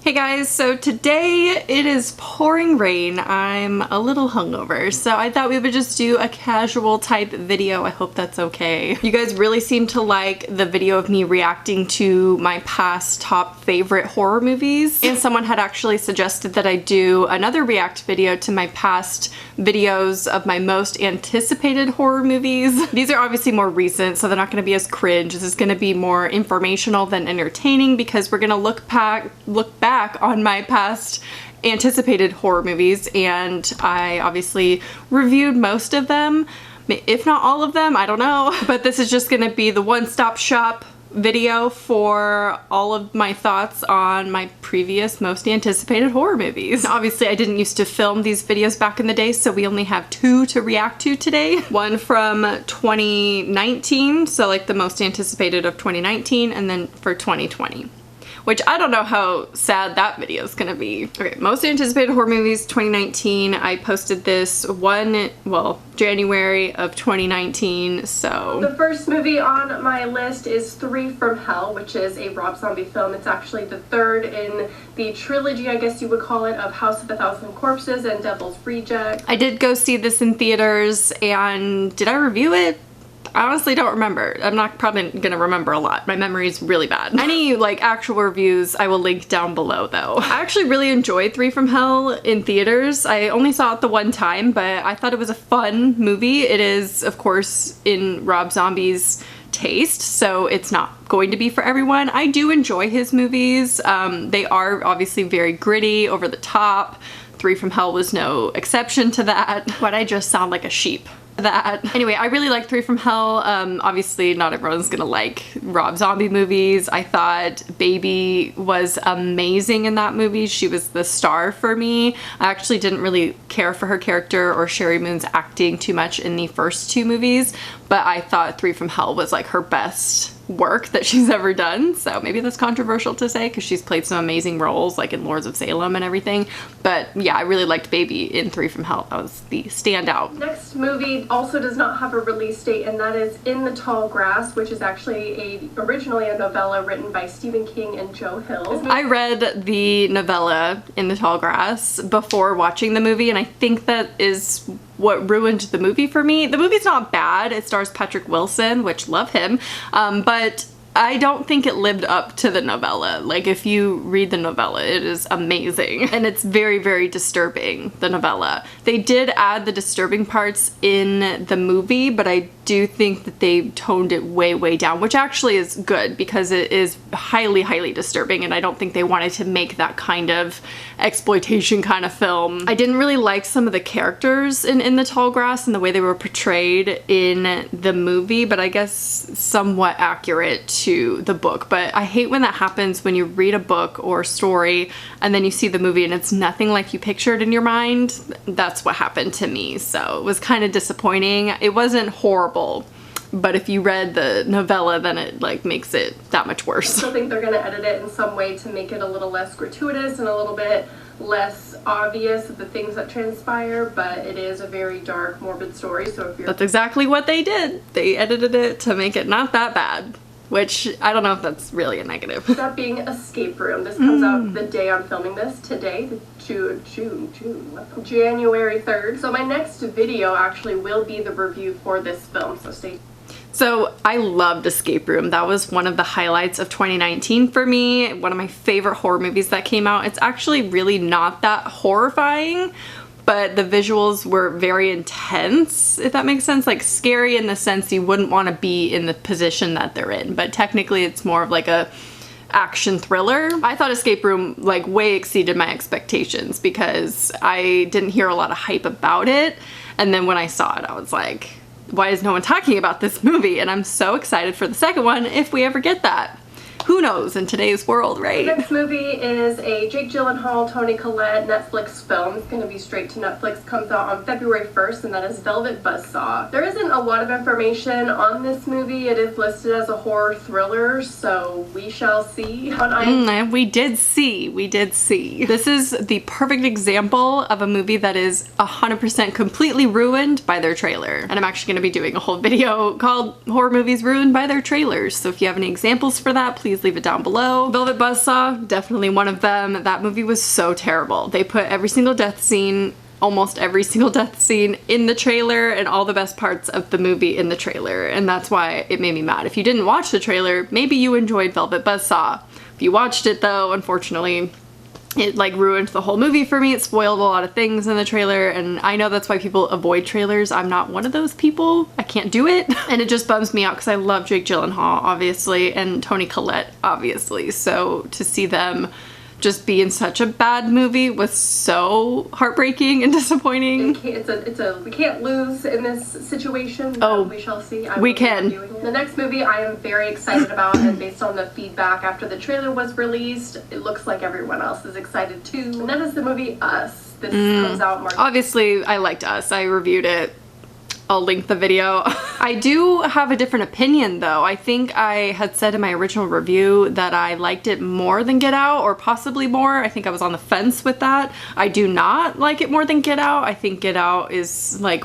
Hey guys, so today it is pouring rain. I'm a little hungover, so I thought we would just do a casual type video. I hope that's okay. You guys really seem to like the video of me reacting to my past top favorite horror movies, and someone had actually suggested that I do another react video to my past videos of my most anticipated horror movies. These are obviously more recent, so they're not going to be as cringe. This is going to be more informational than entertaining because we're going to look back on my past anticipated horror movies, and I obviously reviewed most of them, if not all of them, I don't know. But this is just gonna be the one-stop shop video for all of my thoughts on my previous most anticipated horror movies. Obviously I didn't used to film these videos back in the day, so we only have two to react to today. One from 2019, so like the most anticipated of 2019, and then for 2020. Which I don't know how sad that video is gonna be. Okay, most anticipated horror movies 2019. I posted this January of 2019, so. The first movie on my list is Three from Hell, which is a Rob Zombie film. It's actually the third in the trilogy, I guess you would call it, of House of a Thousand Corpses and Devil's Reject. I did go see this in theaters, and did I review it? I honestly don't remember. I'm not probably gonna remember a lot. My memory is really bad. Any like actual reviews I will link down below though. I actually really enjoyed Three from Hell in theaters. I only saw it the one time, but I thought it was a fun movie. It is, of course, in Rob Zombie's taste, so it's not going to be for everyone. I do enjoy his movies. They are obviously very gritty, over the top. Three from Hell was no exception to that. Why'd I just sound like a sheep? Anyway, I really like Three from Hell. Obviously not everyone's gonna like Rob Zombie movies. I thought Baby was amazing in that movie. She was the star for me. I actually didn't really care for her character or Sherry Moon's acting too much in the first two movies, but I thought Three from Hell was like her best work that she's ever done. So maybe that's controversial to say because she's played some amazing roles like in Lords of Salem and everything. But yeah, I really liked Baby in Three from Hell. That was the standout. Next movie also does not have a release date, and that is In the Tall Grass, which is actually originally a novella written by Stephen King and Joe Hill. I read the novella In the Tall Grass before watching the movie, and I think that is what ruined the movie for me. The movie's not bad. It stars Patrick Wilson, which love him, but I don't think it lived up to the novella. Like, if you read the novella, it is amazing. And it's very, very disturbing, the novella. They did add the disturbing parts in the movie, but I do think that they toned it way, way down, which actually is good because it is highly, highly disturbing, and I don't think they wanted to make that kind of exploitation kind of film. I didn't really like some of the characters in the Tall Grass and the way they were portrayed in the movie, but I guess somewhat accurate to the book. But I hate when that happens, when you read a book or story and then you see the movie and it's nothing like you pictured in your mind. That's what happened to me, so it was kind of disappointing. It wasn't horrible, but if you read the novella, then it like makes it that much worse. I still think they're gonna edit it in some way to make it a little less gratuitous and a little bit less obvious of the things that transpire, but it is a very dark, morbid story, so if you're— That's exactly what they did. They edited it to make it not that bad, which I don't know if that's really a negative. That being Escape Room. This comes out the day I'm filming this, today, January 3rd. So my next video actually will be the review for this film, so stay tuned. So I loved Escape Room. That was one of the highlights of 2019 for me. One of my favorite horror movies that came out. It's actually really not that horrifying, but the visuals were very intense, if that makes sense. Like scary in the sense you wouldn't want to be in the position that they're in, but technically it's more of like a action thriller. I thought Escape Room like way exceeded my expectations because I didn't hear a lot of hype about it, and then when I saw it I was like, why is no one talking about this movie? And I'm so excited for the second one if we ever get that. Who knows in today's world, right? The next movie is a Jake Gyllenhaal, Toni Collette Netflix film. It's going to be straight to Netflix. Comes out on February 1st, and that is Velvet Buzzsaw. There isn't a lot of information on this movie. It is listed as a horror thriller, so we shall see. We did see. This is the perfect example of a movie that is 100% completely ruined by their trailer. And I'm actually going to be doing a whole video called Horror Movies Ruined by Their Trailers. So if you have any examples for that, please please leave it down below. Velvet Buzzsaw, definitely one of them. That movie was so terrible. They put every single death scene, almost every single death scene in the trailer, and all the best parts of the movie in the trailer, and that's why it made me mad. If you didn't watch the trailer, maybe you enjoyed Velvet Buzzsaw. If you watched it though, unfortunately, it like ruined the whole movie for me. It spoiled a lot of things in the trailer, and I know that's why people avoid trailers. I'm not one of those people. I can't do it. And it just bums me out because I love Jake Gyllenhaal, obviously, and Toni Collette, obviously. So to see them just be in such a bad movie was so heartbreaking and disappointing. We can't lose in this situation. Oh, we shall see. We can. The next movie I am very excited about, and based on the feedback after the trailer was released, it looks like everyone else is excited too. And that is the movie Us. This comes out March. Obviously, I liked Us. I reviewed it. I'll link the video. I do have a different opinion though. I think I had said in my original review that I liked it more than Get Out, or possibly more. I think I was on the fence with that. I do not like it more than Get Out. I think Get Out is like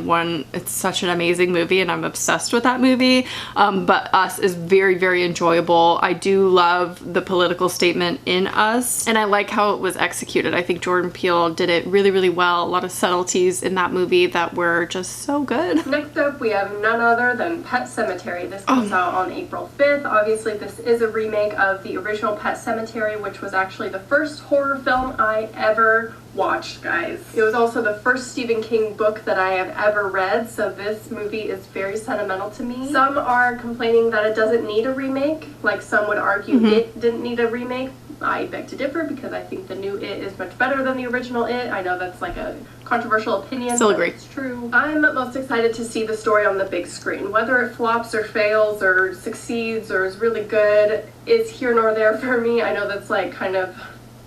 it's such an amazing movie and I'm obsessed with that movie. But Us is very, very enjoyable. I do love the political statement in Us, and I like how it was executed. I think Jordan Peele did it really, really well. A lot of subtleties in that movie that were just so good. Next up, we have none other than Pet Sematary. This comes out on April 5th. Obviously, this is a remake of the original Pet Sematary, which was actually the first horror film I ever watched, guys. It was also the first Stephen King book that I have ever read, so this movie is very sentimental to me. Some are complaining that it doesn't need a remake, like some would argue it didn't need a remake. I beg to differ because I think the new It is much better than the original It. I know that's like a controversial opinion, Still but agree. It's true. I'm most excited to see the story on the big screen. Whether it flops or fails or succeeds or is really good is here nor there for me. I know that's like kind of...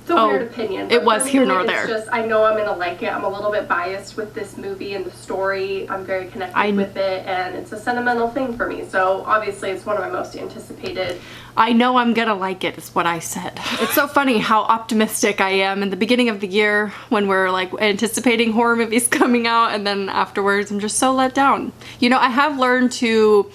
It's a weird opinion. It was here nor there. It's just, I know I'm gonna like it. I'm a little bit biased with this movie and the story. I'm very connected with it, and it's a sentimental thing for me. So obviously it's one of my most anticipated. I know I'm gonna like it, is what I said. It's so funny how optimistic I am in the beginning of the year when we're like anticipating horror movies coming out, and then afterwards I'm just so let down. You know, I have learned to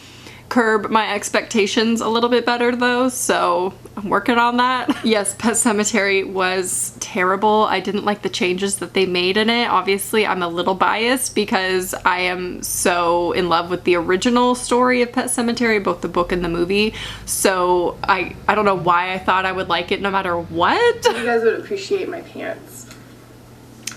curb my expectations a little bit better though, so I'm working on that. Yes, Pet Sematary was terrible. I didn't like the changes that they made in it. Obviously, I'm a little biased because I am so in love with the original story of Pet Sematary, both the book and the movie. So I don't know why I thought I would like it no matter what. You guys would appreciate my pants.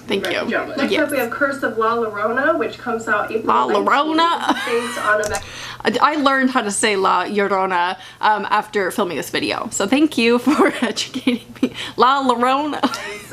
Thank you. Next up, we have Curse of La Llorona, which comes out April 19th. La Llorona. Based on a I learned how to say La Llorona after filming this video, so thank you for educating me. La Llorona.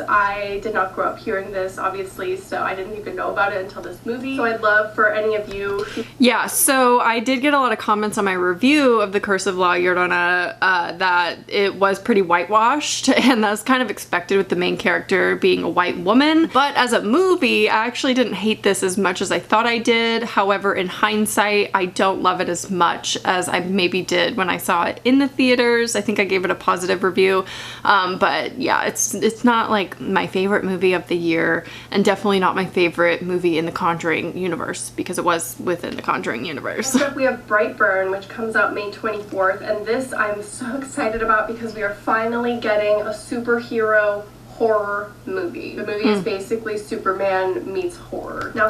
I did not grow up hearing this, obviously, so I didn't even know about it until this movie. So I'd love for any of you... Yeah, so I did get a lot of comments on my review of The Curse of La Llorona that it was pretty whitewashed, and that was kind of expected with the main character being a white woman. But as a movie, I actually didn't hate this as much as I thought I did. However, in hindsight, I don't love it as much as I maybe did when I saw it in the theaters. I think I gave it a positive review, but yeah, it's not like my favorite movie of the year, and definitely not my favorite movie in the Conjuring universe, because it was within the Conjuring universe. Next up, we have Brightburn, which comes out May 24th, and this I'm so excited about because we are finally getting a superhero horror movie. The movie is basically Superman meets horror. Now,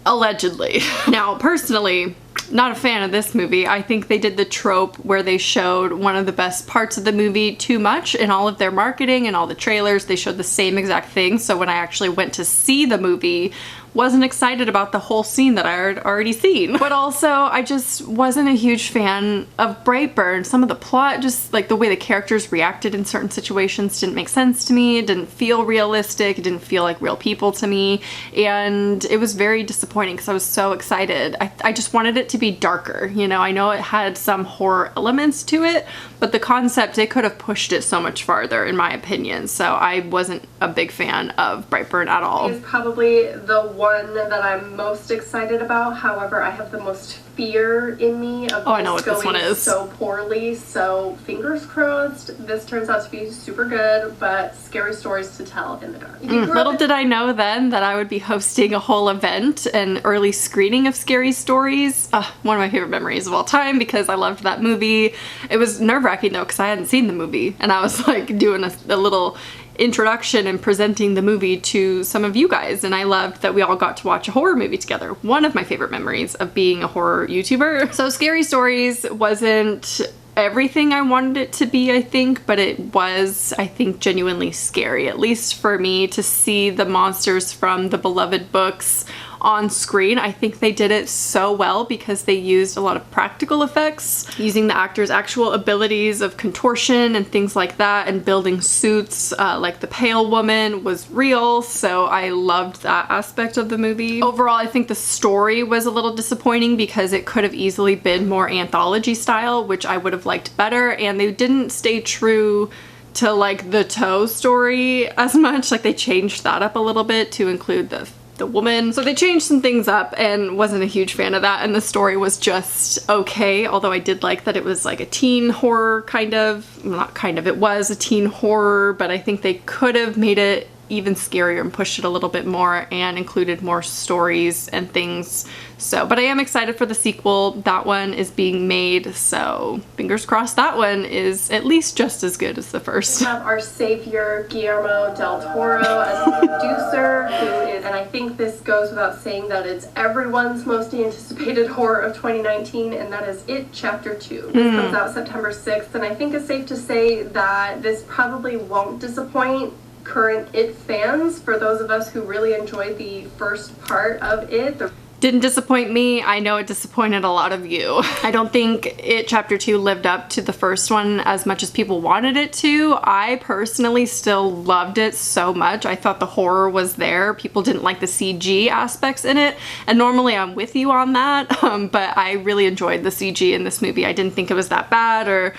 Allegedly. Now, personally, not a fan of this movie. I think they did the trope where they showed one of the best parts of the movie too much in all of their marketing and all the trailers. They showed the same exact thing. So when I actually went to see the movie, wasn't excited about the whole scene that I had already seen. But also, I just wasn't a huge fan of Brightburn. Some of the plot, just like the way the characters reacted in certain situations didn't make sense to me. It didn't feel realistic. It didn't feel like real people to me. And it was very disappointing because I was so excited. I just wanted it to be darker. You know, I know it had some horror elements to it, but the concept, it could have pushed it so much farther in my opinion. So I wasn't a big fan of Brightburn at all. It's probably the one that I'm most excited about. However, I have the most fear in me of I know what this one is. So poorly. So fingers crossed this turns out to be super good, but scary stories to tell in the dark. Little did I know then that I would be hosting a whole event, an early screening of Scary Stories. one of my favorite memories of all time because I loved that movie. It was nerve-wracking though because I hadn't seen the movie, and I was like doing a little introduction and presenting the movie to some of you guys, and I loved that we all got to watch a horror movie together. One of my favorite memories of being a horror YouTuber. So Scary Stories wasn't everything I wanted it to be, I think, but it was, I think, genuinely scary, at least for me, to see the monsters from the beloved books on screen. I think they did it so well because they used a lot of practical effects, using the actors' actual abilities of contortion and things like that, and building suits like the Pale Woman was real, so I loved that aspect of the movie. Overall, I think the story was a little disappointing because it could have easily been more anthology style, which I would have liked better, and they didn't stay true to like the Toe story as much. Like they changed that up a little bit to include the woman. So they changed some things up, and wasn't a huge fan of that, and the story was just okay, although I did like that it was like a teen horror kind of, not kind of, it was a teen horror, but I think they could have made it even scarier and pushed it a little bit more and included more stories and things. So, but I am excited for the sequel. That one is being made, so fingers crossed that one is at least just as good as the first. We have our savior Guillermo del Toro as the producer, who is, and I think this goes without saying that it's everyone's most anticipated horror of 2019, and that is It Chapter 2. This comes out September 6th, and I think it's safe to say that this probably won't disappoint current It fans. For those of us who really enjoyed the first part of It, didn't disappoint me. I know it disappointed a lot of you. I don't think It Chapter 2 lived up to the first one as much as people wanted it to. I personally still loved it so much. I thought the horror was there. People didn't like the CG aspects in it, and normally I'm with you on that, but I really enjoyed the CG in this movie. I didn't think it was that bad, or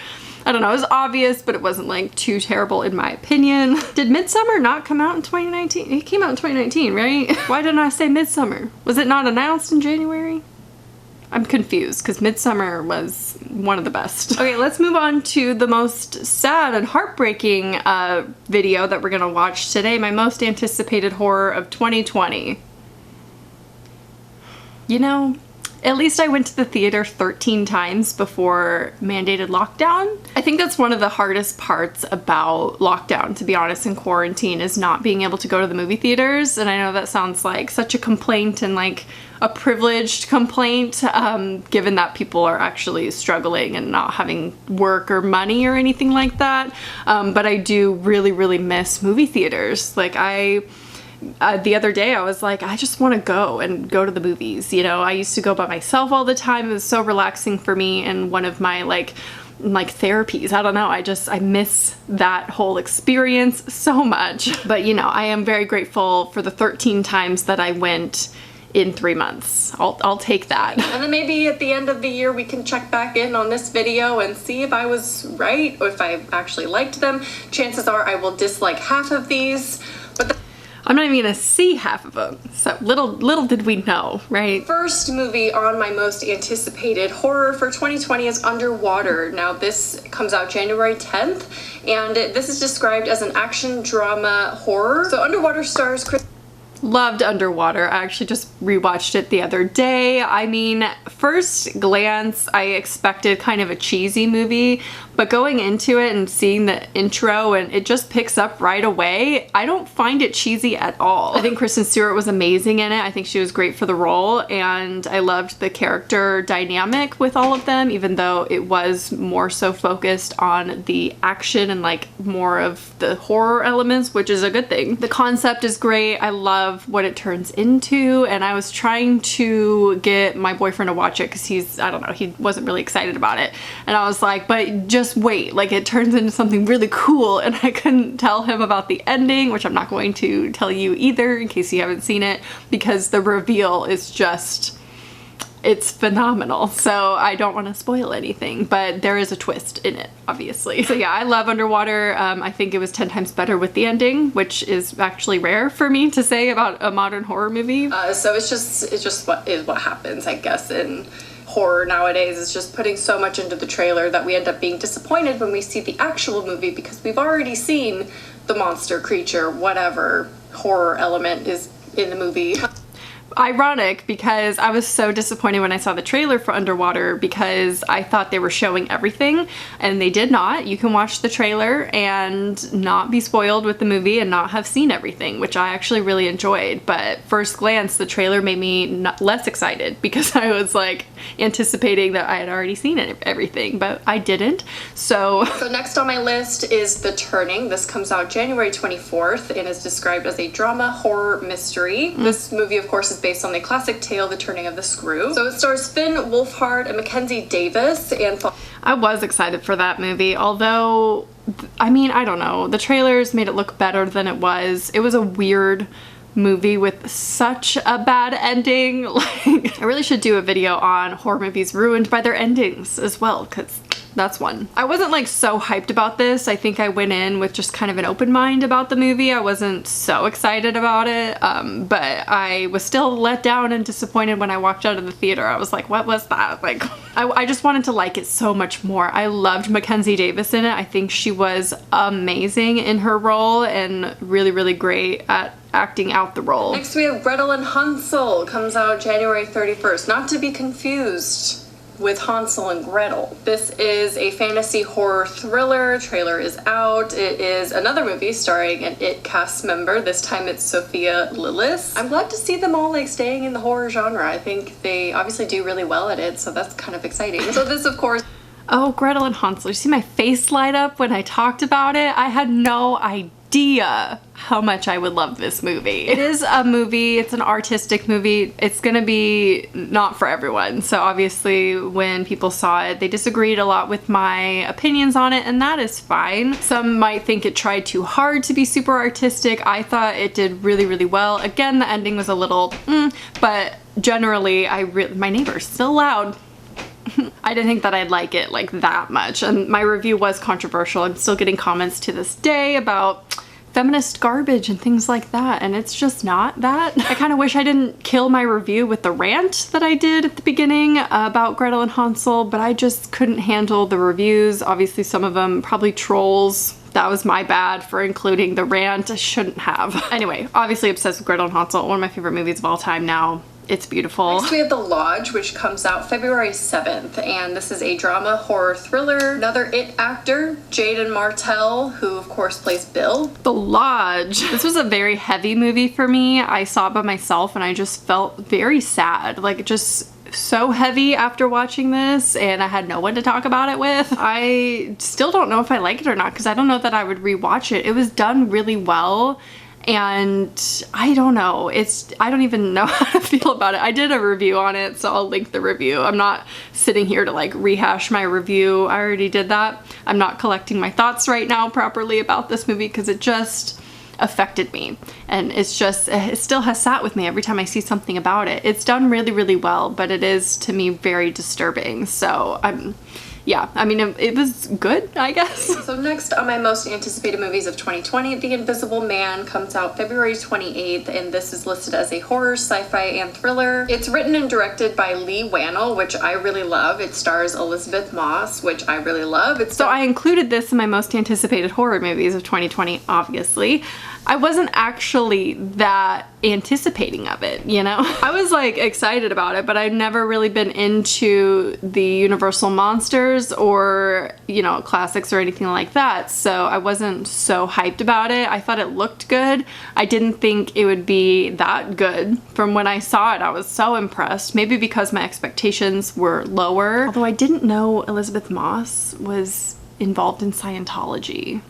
I don't know, it was obvious, but it wasn't like too terrible in my opinion. Did Midsommar not come out in 2019? It came out in 2019, right? Why didn't I say Midsommar? Was it not announced in January? I'm confused because Midsommar was one of the best. Okay, let's move on to the most sad and heartbreaking video that we're gonna watch today. My most anticipated horror of 2020. You know, at least I went to the theater 13 times before mandated lockdown. I think that's one of the hardest parts about lockdown, to be honest, in quarantine, is not being able to go to the movie theaters. And I know that sounds like such a complaint and like a privileged complaint, given that people are actually struggling and not having work or money or anything like that. But I do really, really miss movie theaters. Like the other day I was like, I just want to go to the movies. You know, I used to go by myself all the time. It was so relaxing for me, and one of my like therapies. I don't know, I miss that whole experience so much. But you know, I am very grateful for the 13 times that I went in 3 months. I'll take that. And then maybe at the end of the year we can check back in on this video and see if I was right or if I actually liked them. Chances are I will dislike half of these, but I'm not even gonna see half of them. So little did we know, right? First movie on my most anticipated horror for 2020 is Underwater. Now this comes out January 10th, and this is described as an action drama horror. So Underwater stars Loved Underwater. I actually just rewatched it the other day. I mean, first glance, I expected kind of a cheesy movie, but going into it and seeing the intro and it just picks up right away, I don't find it cheesy at all. I think Kristen Stewart was amazing in it. I think she was great for the role, and I loved the character dynamic with all of them, even though it was more so focused on the action and like more of the horror elements, which is a good thing. The concept is great. I love what it turns into, and I was trying to get my boyfriend to watch it because I don't know, he wasn't really excited about it, and I was like, but just wait, like it turns into something really cool, and I couldn't tell him about the ending, which I'm not going to tell you either in case you haven't seen it, because the reveal is just, it's phenomenal. So I don't want to spoil anything, but there is a twist in it, obviously. So yeah, I love Underwater. I think it was 10 times better with the ending, which is actually rare for me to say about a modern horror movie. So it's just what happens, I guess, in horror nowadays, is just putting so much into the trailer that we end up being disappointed when we see the actual movie because we've already seen the monster, creature, whatever horror element is in the movie. ironic because I was so disappointed when I saw the trailer for Underwater because I thought they were showing everything and they did not. You can watch the trailer and not be spoiled with the movie and not have seen everything, which I actually really enjoyed. But first glance, the trailer made me less excited because I was like anticipating that I had already seen everything, but I didn't. So next on my list is The Turning. This comes out January 24th and is described as a drama horror mystery. This movie, of course, is based on the classic tale The Turning of the Screw. So it stars Finn Wolfhard and Mackenzie Davis, and I was excited for that movie, although, I mean, I don't know. The trailers made it look better than it was. It was a weird movie with such a bad ending. Like, I really should do a video on horror movies ruined by their endings as well, because that's one. I wasn't like so hyped about this. I think I went in with just kind of an open mind about the movie. I wasn't so excited about it, but I was still let down and disappointed when I walked out of the theater. I was like, what was that? Like, I just wanted to like it so much more. I loved Mackenzie Davis in it. I think she was amazing in her role and really, really great at acting out the role. Next we have Gretel and Hansel. Comes out January 31st. Not to be confused with Hansel and Gretel. This is a fantasy horror thriller. Trailer is out. It is another movie starring an IT cast member. This time it's Sophia Lillis. I'm glad to see them all like staying in the horror genre. I think they obviously do really well at it, so that's kind of exciting. So this, of course, oh, Gretel and Hansel. You see my face light up when I talked about it? I had no idea how much I would love this movie. It is a movie, it's an artistic movie. It's gonna be not for everyone. So obviously when people saw it, they disagreed a lot with my opinions on it, and that is fine. Some might think it tried too hard to be super artistic. I thought it did really, really well. Again, the ending was a little but generally my neighbor's still loud. I didn't think that I'd like it like that much, and my review was controversial. I'm still getting comments to this day about feminist garbage and things like that, and it's just not that. I kind of wish I didn't kill my review with the rant that I did at the beginning about Gretel and Hansel, but I just couldn't handle the reviews. Obviously some of them probably trolls. That was my bad for including the rant. I shouldn't have. Anyway, obviously obsessed with Gretel and Hansel, one of my favorite movies of all time now. It's beautiful. Next we have The Lodge, which comes out February 7th, and this is a drama horror thriller. Another IT actor, Jaden Martell, who of course plays Bill. The Lodge. This was a very heavy movie for me. I saw it by myself and I just felt very sad. Like, just so heavy after watching this, and I had no one to talk about it with. I still don't know if I like it or not because I don't know that I would rewatch it. It was done really well. And I don't know, I don't even know how to feel about it. I did a review on it, so I'll link the review. I'm not sitting here to like rehash my review. I already did that. I'm not collecting my thoughts right now properly about this movie because it just affected me, and it still has sat with me every time I see something about it. It's done really, really well, but it is to me very disturbing. So yeah, I mean, it was good, I guess. So next on my most anticipated movies of 2020, The Invisible Man comes out February 28th, and this is listed as a horror, sci-fi, and thriller. It's written and directed by Lee Wannell, which I really love. It stars Elizabeth Moss, which I really love. So I included this in my most anticipated horror movies of 2020, obviously. I wasn't actually that anticipating of it, you know? I was like excited about it, but I've never really been into the Universal monsters or, you know, classics or anything like that, so I wasn't so hyped about it. I thought it looked good. I didn't think it would be that good. From when I saw it, I was so impressed. Maybe because my expectations were lower. Although I didn't know Elizabeth Moss was involved in Scientology.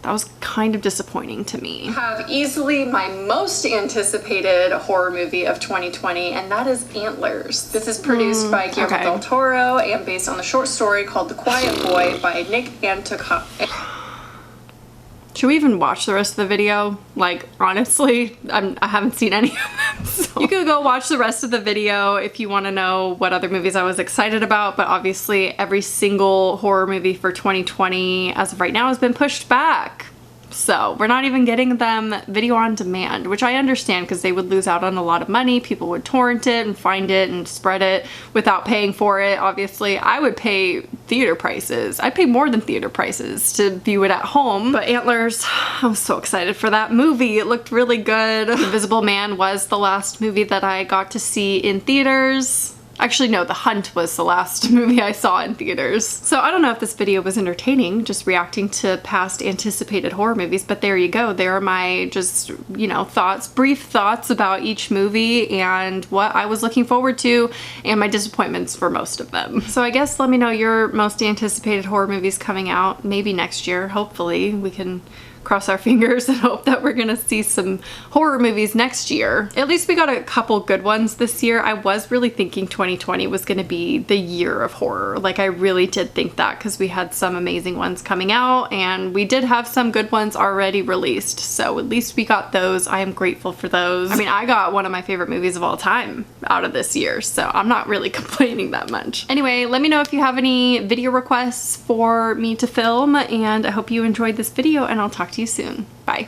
That was kind of disappointing to me. I have easily my most anticipated horror movie of 2020, and that is Antlers. This is produced by Guillermo del Toro and based on the short story called The Quiet Boy by Nick Antokowski. Should we even watch the rest of the video? Like, honestly, I haven't seen any of them, so. You could go watch the rest of the video if you want to know what other movies I was excited about, but obviously every single horror movie for 2020 as of right now has been pushed back So we're not even getting them video on demand, which I understand because they would lose out on a lot of money. People would torrent it and find it and spread it without paying for it. Obviously, I would pay theater prices. I'd pay more than theater prices to view it at home. But Antlers, I was so excited for that movie. It looked really good. Invisible Man was the last movie that I got to see in theaters. Actually, no, The Hunt was the last movie I saw in theaters. So I don't know if this video was entertaining, just reacting to past anticipated horror movies, but there you go. There are my just, you know, thoughts, brief thoughts about each movie and what I was looking forward to and my disappointments for most of them. So I guess let me know your most anticipated horror movies coming out, maybe next year. Hopefully we can cross our fingers and hope that we're gonna see some horror movies next year. At least we got a couple good ones this year. I was really thinking 2020 was gonna be the year of horror. Like, I really did think that because we had some amazing ones coming out and we did have some good ones already released. So at least we got those. I am grateful for those. I mean, I got one of my favorite movies of all time out of this year, so I'm not really complaining that much. Anyway, let me know if you have any video requests for me to film, and I hope you enjoyed this video, and I'll talk to you soon. Bye.